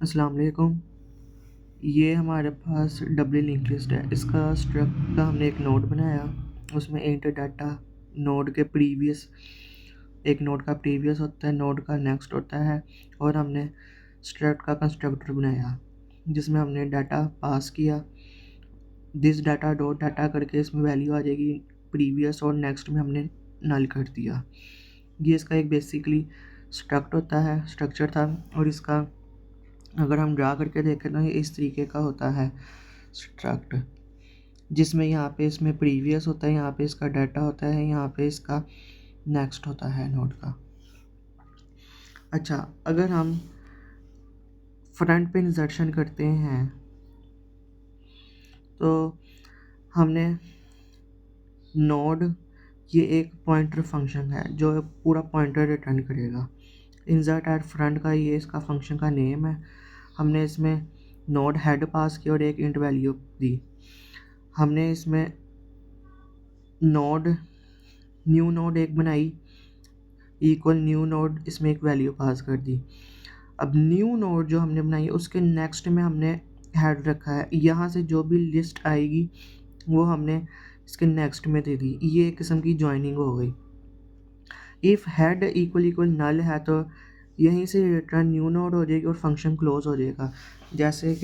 अस्सलाम वालेकुम। ये हमारे पास डब्ल्यू लिंक लिस्ट है। इसका स्ट्रक्ट का हमने एक नोड बनाया, उसमें इंट डाटा नोड के प्रीवियस, एक नोड का प्रीवियस होता है, नोड का नेक्स्ट होता है, और हमने स्ट्रक्ट का कंस्ट्रक्टर बनाया जिसमें हमने डाटा पास किया। दिस डाटा डॉट डाटा करके इसमें वैल्यू आ जाएगी, प्रीवियस और नेक्स्ट में हमने नल कर दिया। ये इसका एक बेसिकली स्ट्रक्ट होता है, स्ट्रक्चर था। और इसका अगर हम ड्रा करके देखें तो ये इस तरीके का होता है स्ट्रक्ट, जिसमें यहाँ पे इसमें प्रीवियस होता है, यहाँ पे इसका डाटा होता है, यहाँ पे इसका नेक्स्ट होता है नोड का। अच्छा, अगर हम फ्रंट पे इंसर्शन करते हैं तो हमने नोड, ये एक पॉइंटर फंक्शन है जो पूरा पॉइंटर रिटर्न करेगा। इंसर्ट एट फ्रंट का ये इसका फंक्शन का नेम है। हमने इसमें नोड हेड पास किया और एक इंट वैल्यू दी। हमने इसमें नोड, न्यू नोड एक बनाई, इक्वल न्यू नोड, इसमें एक वैल्यू पास कर दी। अब न्यू नोड जो हमने बनाई है उसके नेक्स्ट में हमने हेड रखा है। यहाँ से जो भी लिस्ट आएगी वो हमने इसके नेक्स्ट में दे दी। ये एक किस्म की जॉइनिंग हो गई। इफ़ हेड इक्वल इक्वल नल है तो यहीं से रिटर्न न्यू नोड हो जाएगी और फंक्शन क्लोज हो जाएगा। जैसे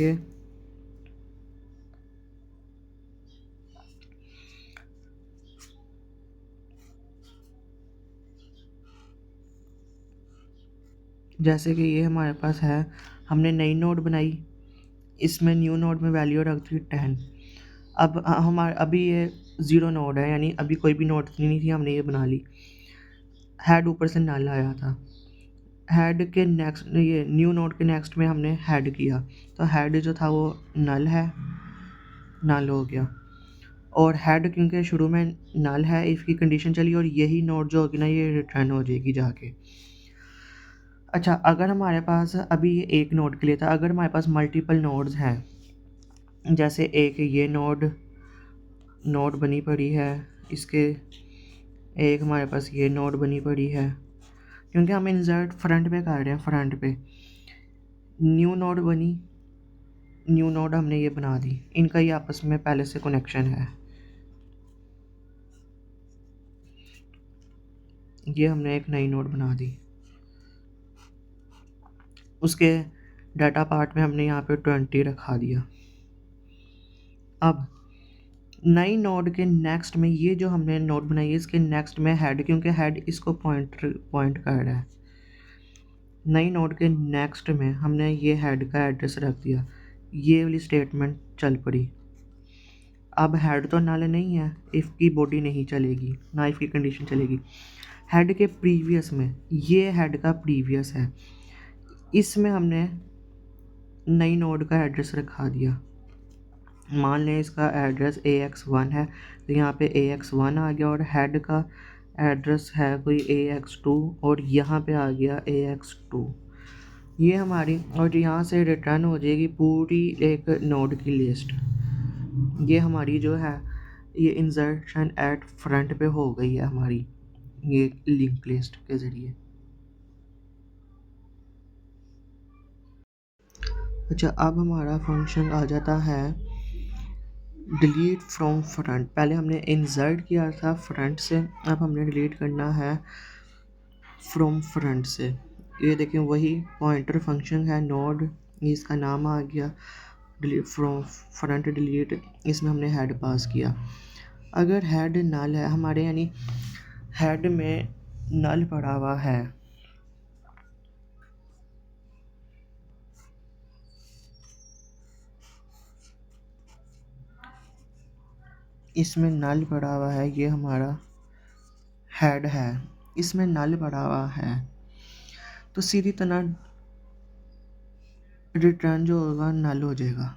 कि ये हमारे पास है, हमने नई नोड बनाई, इसमें न्यू नोड में वैल्यू रख दी 10। अब हमारे अभी ये ज़ीरो नोड है, यानी अभी कोई भी नोड नहीं थी, हमने ये बना ली। हेड ऊपर से नल आया था, हेड के नेक्स्ट, ये न्यू नोड के नेक्स्ट में हमने हेड किया तो हेड जो था वो नल है, नल हो गया। और हेड क्योंकि शुरू में नल है, इफ़ की कंडीशन चली और यही नोड जो होगी ना ये रिटर्न हो जाएगी जाके। अच्छा, अगर हमारे पास अभी ये एक नोड के लिए था, अगर हमारे पास मल्टीपल नोड्स हैं, जैसे एक ये नोड बनी पड़ी है, इसके एक हमारे पास ये नोड बनी पड़ी है, क्योंकि हम इंसर्ट फ्रंट पे कर रहे हैं, फ्रंट पे न्यू नोड बनी, न्यू नोड हमने ये बना दी, इनका ये आपस में पहले से कनेक्शन है। ये हमने एक नई नोड बना दी, उसके डाटा पार्ट में हमने यहाँ पे 20 रखा दिया। अब नई नोड के नेक्स्ट में ये जो हमने नोड बनाई है इसके नेक्स्ट में हेड, क्योंकि हेड इसको पॉइंट कर रहा है, नई नोड के नेक्स्ट में हमने ये हेड का एड्रेस रख दिया। ये वाली स्टेटमेंट चल पड़ी। अब हेड तो नल नहीं है, इफ़ की बॉडी नहीं चलेगी, ना इफ़ की कंडीशन चलेगी। हेड के प्रीवियस में, ये हेड का प्रीवियस है, इसमें हमने नई नोड का एड्रेस रखा दिया। मान लें इसका एड्रेस AX1 है तो यहाँ पे AX1 आ गया, और हेड का एड्रेस है कोई AX2 और यहाँ पे आ गया AX2। ये हमारी, और यहाँ से रिटर्न हो जाएगी पूरी एक नोड की लिस्ट। ये हमारी जो है ये इंसर्शन एट फ्रंट पे हो गई है हमारी, ये लिंक लिस्ट के ज़रिए। अच्छा, अब हमारा फंक्शन आ जाता है डिलीट फ्रॉम फ्रंट। पहले हमने इंसर्ट किया था फ्रंट से, अब हमने डिलीट करना है फ्रॉम फ्रंट से। ये देखें वही पॉइंटर फंक्शन है नोड, इसका नाम आ गया डिलीट फ्रॉम फ्रंट डिलीट, इसमें हमने हेड पास किया। अगर हेड नल है हमारे, यानी हेड में नल पड़ा हुआ है, इसमें नल पड़ा हुआ है, ये हमारा हेड है, इसमें नल पड़ा हुआ है, तो सीधी तरह रिटर्न जो होगा नल हो जाएगा,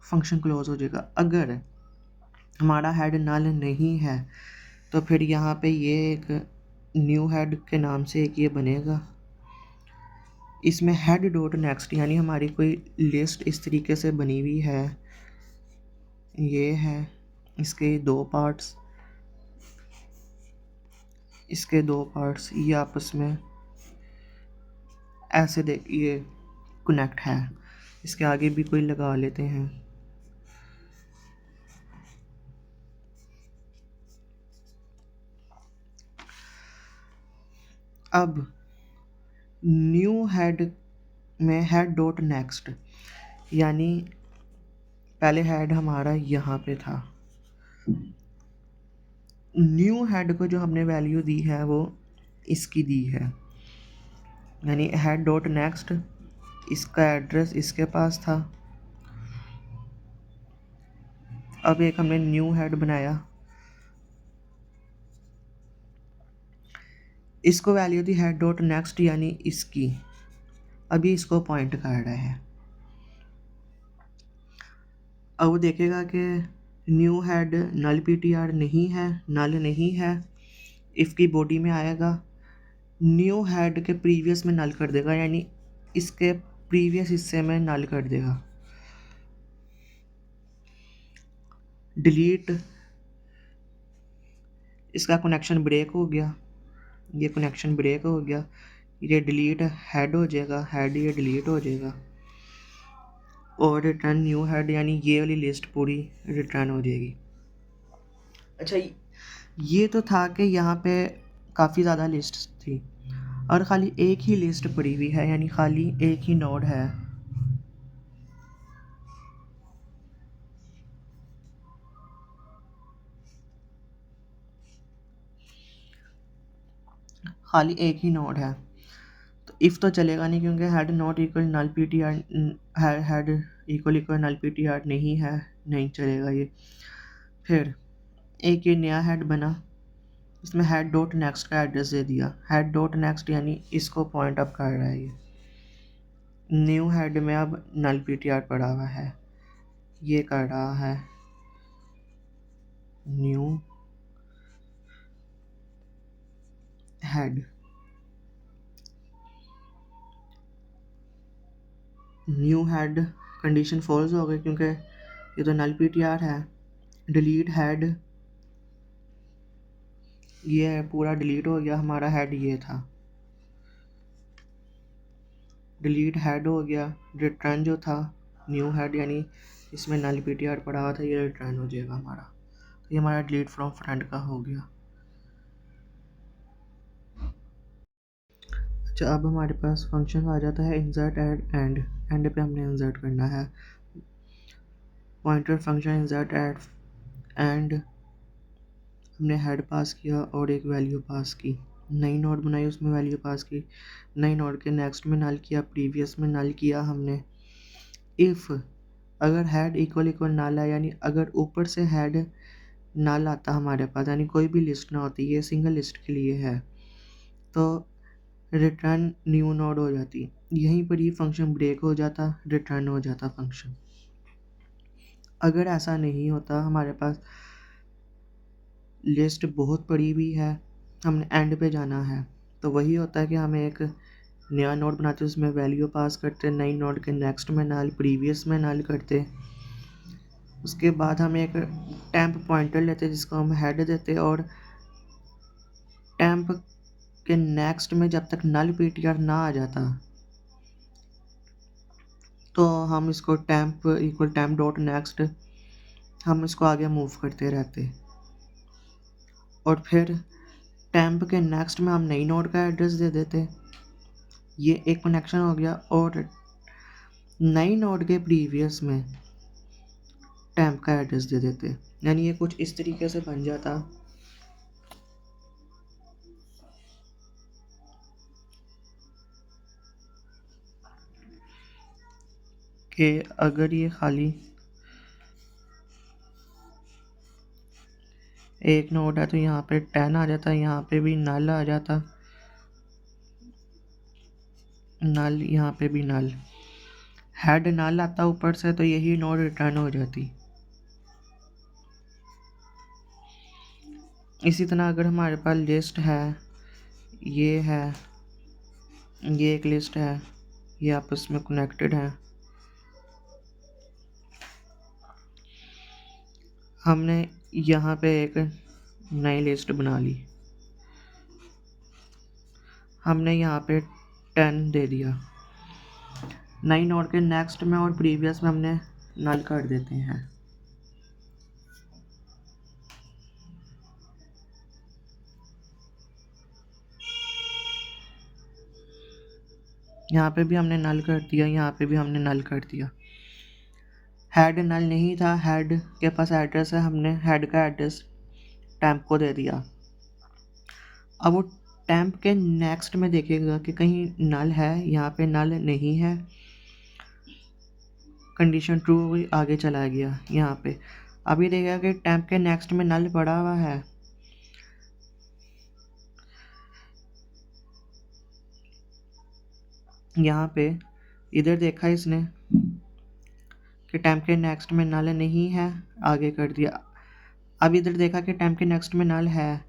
फंक्शन क्लोज हो जाएगा। अगर हमारा हेड नल नहीं है तो फिर यहाँ पे ये एक न्यू हेड के नाम से एक ये बनेगा, इसमें हेड डॉट नेक्स्ट, यानी हमारी कोई लिस्ट इस तरीके से बनी हुई है, ये है इसके दो पार्ट्स, इसके दो पार्ट्स, ये आपस में ऐसे देखिए कनेक्ट है। इसके आगे भी कोई लगा लेते हैं। अब न्यू हेड में हेड डॉट नेक्स्ट, यानी पहले हेड हमारा यहाँ पे था, न्यू हेड को जो हमने वैल्यू दी है वो इसकी दी है, यानी हेड डॉट नेक्स्ट, इसका एड्रेस इसके पास था। अब एक हमने न्यू हेड बनाया, इसको value the head dot next यानी इसकी, अभी इसको पॉइंट कर रहा है। अब वो देखेगा कि न्यू हेड नल पीटीआर नहीं है, नल नहीं है, इफ़ की बॉडी में आएगा, न्यू हेड के प्रीवियस में नल कर देगा, यानी इसके प्रीवियस हिस्से में नल कर देगा। डिलीट, इसका कनेक्शन ब्रेक हो गया, ये कनेक्शन ब्रेक हो गया, ये डिलीट हेड हो जाएगा, हेड ये डिलीट हो जाएगा, और रिटर्न न्यू हेड, यानी ये वाली लिस्ट पूरी रिटर्न हो जाएगी। अच्छा, ये तो था कि यहाँ पे काफ़ी ज़्यादा लिस्ट थी और ख़ाली एक ही लिस्ट पड़ी हुई है, यानी ख़ाली एक ही नोड है। खाली एक ही नोड है, तो इफ़ तो चलेगा नहीं क्योंकि head not equal null P T R, head equal null P T R नहीं है, नहीं चलेगा ये। फिर एक ये नया हेड बना, इसमें हेड डॉट नेक्स्ट का एड्रेस दे दिया, हेड डॉट नेक्स्ट यानी इसको पॉइंट अप कर रहा है। ये न्यू हेड में अब नल पी टी आर पड़ा हुआ है, ये कर रहा है new head, new head condition false हो गई क्योंकि ये तो नल पी टी आर है। डिलीट हेड, ये पूरा डिलीट हो गया, हमारा हेड ये था, डिलीट हेड हो गया। रिटर्न जो था न्यू हेड, यानी इसमें नल पी टी आर पड़ा हुआ था, ये रिटर्न हो जाएगा हमारा। तो ये हमारा डिलीट फ्रॉम फ्रंट का हो गया। अच्छा, अब हमारे पास फंक्शन आ जाता है इंसर्ट एड एंड, एंड पे हमने इंसर्ट करना है pointer function insert at end, हमने हेड पास किया और एक वैल्यू पास की, नई नोड बनाई उसमें वैल्यू पास की, नई नोड के नेक्स्ट में नल किया, प्रीवियस में नल किया हमने। इफ़ अगर हेड इक्वल नल है, यानी अगर ऊपर से हेड नल आता हमारे पास, यानी कोई भी लिस्ट ना होती, ये सिंगल लिस्ट के लिए है, तो रिटर्न न्यू नोड हो जाती, यहीं पर ये फंक्शन ब्रेक हो जाता, रिटर्न हो जाता फंक्शन। अगर ऐसा नहीं होता, हमारे पास लिस्ट बहुत बड़ी हुई है, हमने एंड पे जाना है, तो वही होता है कि हमें एक नया नोड बनाते उसमें वैल्यू पास करते, नई नोड के नेक्स्ट में नल, प्रीवियस में नल करते, उसके बाद हम एक टैंप पॉइंटर लेते जिसको हम हेड देते, और टैंप के नेक्स्ट में जब तक नल पी टी आर ना आ जाता तो हम इसको टैंप इक्वल टैंप डॉट नेक्स्ट, हम इसको आगे मूव करते रहते, और फिर टैंप के नेक्स्ट में हम नई नोड का एड्रेस दे देते, ये एक कनेक्शन हो गया, और नई नोड के प्रीवियस में टैंप का एड्रेस दे देते, यानी ये कुछ इस तरीके से बन जाता कि अगर ये खाली एक नोड है तो यहाँ पे 10 आ जाता, यहाँ पे भी नल आ जाता, नल यहाँ पे भी नल, हेड नल आता ऊपर से तो यही नोड रिटर्न हो जाती। इसी तरह अगर हमारे पास लिस्ट है, ये है, ये एक लिस्ट है, ये आपस में कनेक्टेड है, हमने यहाँ पे एक नई लिस्ट बना ली, हमने यहाँ पे 10 दे दिया, नई नोड के नेक्स्ट में और प्रीवियस में हमने नल कर देते हैं। यहाँ पे भी हमने नल कर दिया, यहाँ पे भी हमने नल कर दिया। हेड नल नहीं था, हेड के पास एड्रेस है, हमने हेड का एड्रेस टैंप को दे दिया। अब वो टैंप के नेक्स्ट में देखेगा कि कहीं नल है, यहाँ पे नल नहीं है, कंडीशन ट्रू हुई, आगे चला गया। यहाँ पे अभी देखेगा कि टैंप के नेक्स्ट में नल पड़ा हुआ है, यहाँ पे इधर देखा इसने कि टैंप के नेक्स्ट में नल नहीं है, आगे कर दिया। अब इधर देखा कि टैंप के नेक्स्ट में नल है,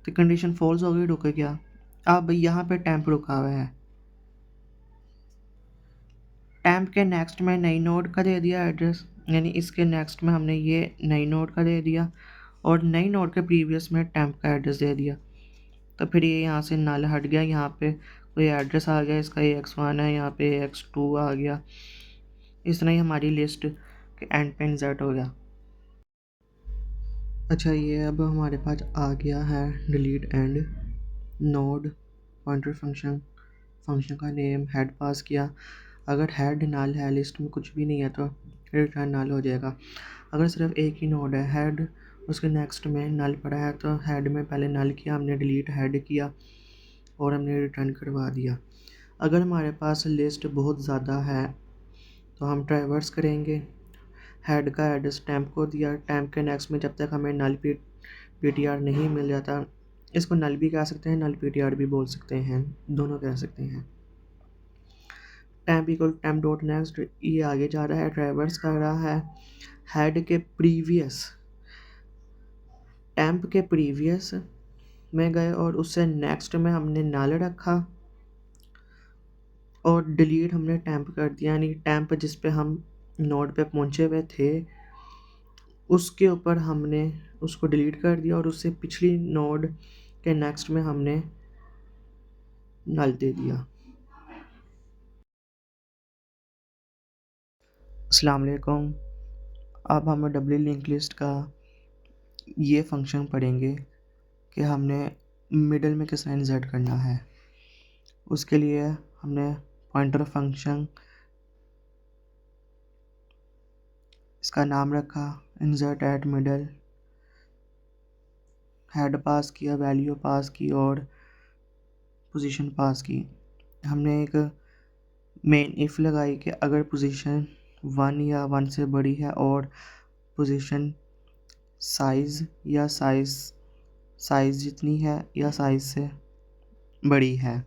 तो कंडीशन फॉल्स हो गई, रुक गया। अब यहाँ पे टैंप रुका हुआ है, टैंप के नेक्स्ट में नई नोड का दे दिया एड्रेस, यानी इसके नेक्स्ट में हमने ये नई नोड का दे दिया और नई नोड के प्रीवियस में टैंप का एड्रेस दे दिया। तो फिर ये यहाँ से नल हट गया, यहाँ पे कोई एड्रेस आ गया, इसका AX1 है, यहाँ पे AX2 आ गया। इस तरह ही हमारी लिस्ट के एंड पे इंसर्ट हो गया। अच्छा, ये अब हमारे पास आ गया है delete and node pointer function का नेम, हेड पास किया। अगर हेड नल है, लिस्ट में कुछ भी नहीं है, तो रिटर्न नल हो जाएगा। अगर सिर्फ एक ही नोड है, हेड उसके नेक्स्ट में नल पड़ा है, तो हेड में पहले नल किया हमने, डिलीट हेड किया और हमने रिटर्न करवा दिया। अगर हमारे पास लिस्ट बहुत ज़्यादा है तो हम ट्रैवर्स करेंगे, हेड का एड्रेस टैंप को दिया, टैंप के नेक्स्ट में जब तक हमें नल PTR नहीं मिल जाता, इसको नल भी कह सकते हैं, नल PTR भी बोल सकते हैं, दोनों कह सकते हैं। टैंप इक्वल टैंप डॉट नेक्स्ट, ये आगे जा रहा है, ट्रैवर्स कर रहा है, हेड के प्रीवियस, टैंप के प्रीवियस में गए और उससे नेक्स्ट में हमने नल रखा और डिलीट हमने टैंप कर दिया, यानी टैंप जिस पे हम नोड पे पहुंचे हुए थे उसके ऊपर हमने उसको डिलीट कर दिया और उससे पिछली नोड के नेक्स्ट में हमने नल दे दिया। अस्सलाम वालेकुम। अब हम डब्ल्यू लिंक लिस्ट का ये फंक्शन पढ़ेंगे कि हमने मिडल में किस तरह इंसर्ट करना है। उसके लिए हमने पॉइंटर फंक्शन, इसका नाम रखा insert eight middle, head pass किया, वैल्यू पास की और पोजीशन पास की। हमने एक मेन इफ़ लगाई कि अगर पोजीशन 1 या 1 से बड़ी है और पोजीशन साइज़ या साइज़ जितनी है या साइज़ से बड़ी है।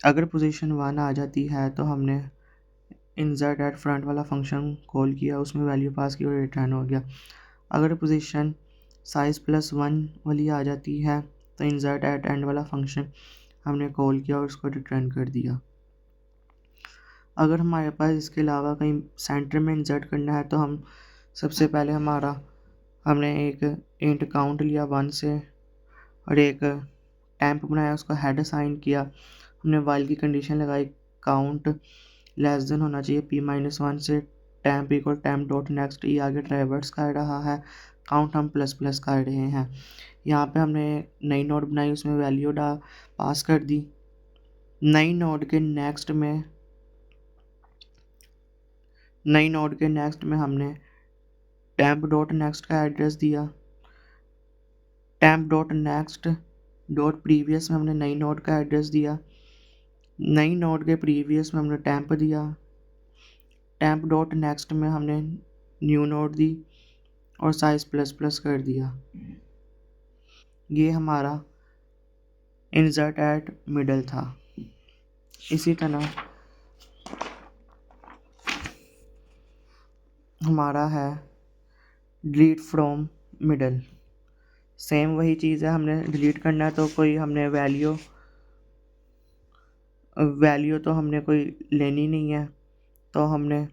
अगर पोजीशन 1 आ जाती है तो हमने इंसर्ट एट फ्रंट वाला फंक्शन कॉल किया, उसमें वैल्यू पास की और रिटर्न हो गया। अगर पोजीशन साइज़ +1 वाली आ जाती है तो इंसर्ट एट एंड वाला फंक्शन हमने कॉल किया और उसको रिटर्न कर दिया। अगर हमारे पास इसके अलावा कहीं सेंटर में इंसर्ट करना है तो हम सबसे पहले हमने एक इंट काउंट लिया 1 से और एक टैंप बनाया, उसका हेड असाइन किया, हमने वाइल की कंडीशन लगाई, काउंट लेस देन होना चाहिए p-1 से, टैंप इक्वल टैंप डॉट नेक्स्ट, ये आगे ट्रैवर्स कर रहा है, काउंट हम ++ कर रहे हैं। यहाँ पे हमने नई नोड बनाई, उसमें वैल्यू पास कर दी। नई नोड के नेक्स्ट में हमने टैंप डॉट नेक्स्ट का एड्रेस दिया, टैंप डॉट नेक्स्ट डॉट प्रीवियस में हमने नई नोड का एड्रेस दिया, नई नोड के प्रीवियस में हमने टैंप दिया, टैंप डॉट नेक्स्ट में हमने न्यू नोड दी और साइज़ ++ कर दिया। ये हमारा इंसर्ट एट मिडल था। इसी तरह हमारा है डिलीट फ्रॉम मिडल, सेम वही चीज़ है, हमने डिलीट करना है तो कोई हमने वैल्यू तो हमने कोई लेनी नहीं है, तो हमने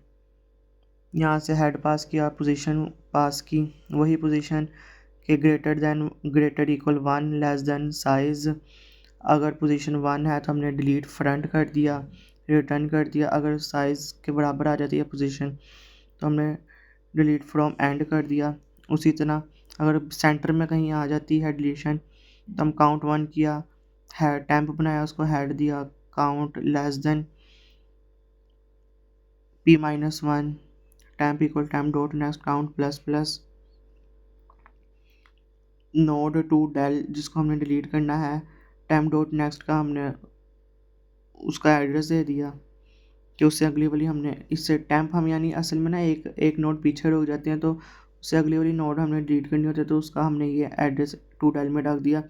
यहाँ से हेड पास किया, पोजीशन पास की, वही पोजीशन के greater equal 1 less than size. अगर पोजीशन 1 है तो हमने डिलीट फ्रंट कर दिया, रिटर्न कर दिया। अगर साइज़ के बराबर आ जाती है पोजीशन तो हमने डिलीट फ्रॉम एंड कर दिया। उसी तरह अगर सेंटर में कहीं आ जाती है डिलीशन तो हम काउंट 1 किया, है टेम्प बनाया, उसको हेड दिया, count less than p-1, temp equal temp dot next count plus plus node to del जिसको हमने डिलीट करना है, टेम्प डॉट नेक्स्ट का हमने उसका एड्रेस दे दिया कि उससे अगली वाली हमने इससे टेम्प हम यानी असल में ना एक नोड पीछे रुक जाते हैं तो उससे अगली वाली नोड हमने डिलीट करनी होती है तो उसका हमने ये एड्रेस टू डेल में डाल दिया।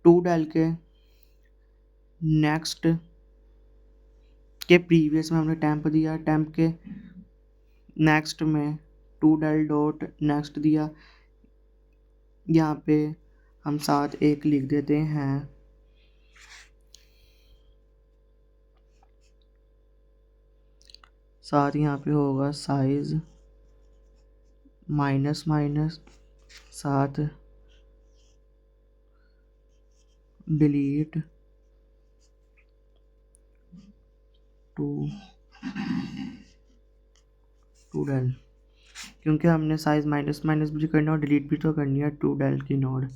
टू डेल के नेक्स्ट के प्रीवियस में हमने टेम्प दिया, टेम्प के नेक्स्ट में टू डेल डॉट नेक्स्ट दिया। यहाँ पे हम साथ एक लिख देते हैं, साथ यहाँ पे होगा साइज माइनस माइनस, साथ डिलीट टू डेल, क्योंकि हमने साइज माइनस माइनस भी करना और डिलीट भी तो करनी है टू डेल की नोड।